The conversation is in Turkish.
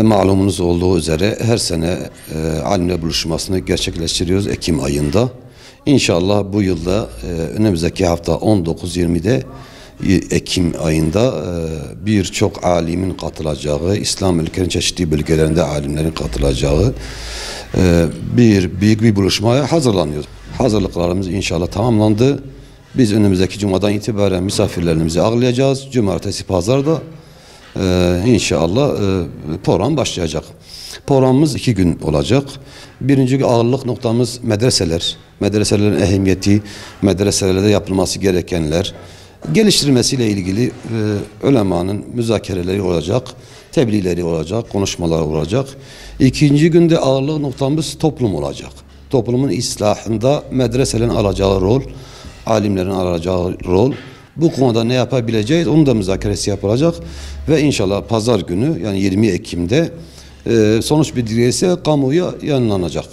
Malumunuz olduğu üzere her sene alimler buluşmasını gerçekleştiriyoruz Ekim ayında. İnşallah bu yılda önümüzdeki hafta 19-20'de Ekim ayında birçok alimin katılacağı, İslam ülkelerinin çeşitli bölgelerinde alimlerin katılacağı büyük bir buluşmaya hazırlanıyoruz. Hazırlıklarımız inşallah tamamlandı. Biz önümüzdeki cumadan itibaren misafirlerimizi ağırlayacağız. Cumartesi, pazar da inşallah program başlayacak. Programımız 2 gün olacak. Birinci ağırlık noktamız medreseler. Medreselerin ehemmiyeti, medreselerde yapılması gerekenler, geliştirilmesiyle ilgili ulemanın müzakereleri olacak, tebliğleri olacak, konuşmalar olacak. İkinci günde ağırlık noktamız toplum olacak. Toplumun islahında medreselerin alacağı rol, alimlerin alacağı rol, bu konuda ne yapabileceğiz onun da müzakeresi yapılacak ve inşallah pazar günü yani 20 Ekim'de sonuç bildirgesi kamuoya yayınlanacak.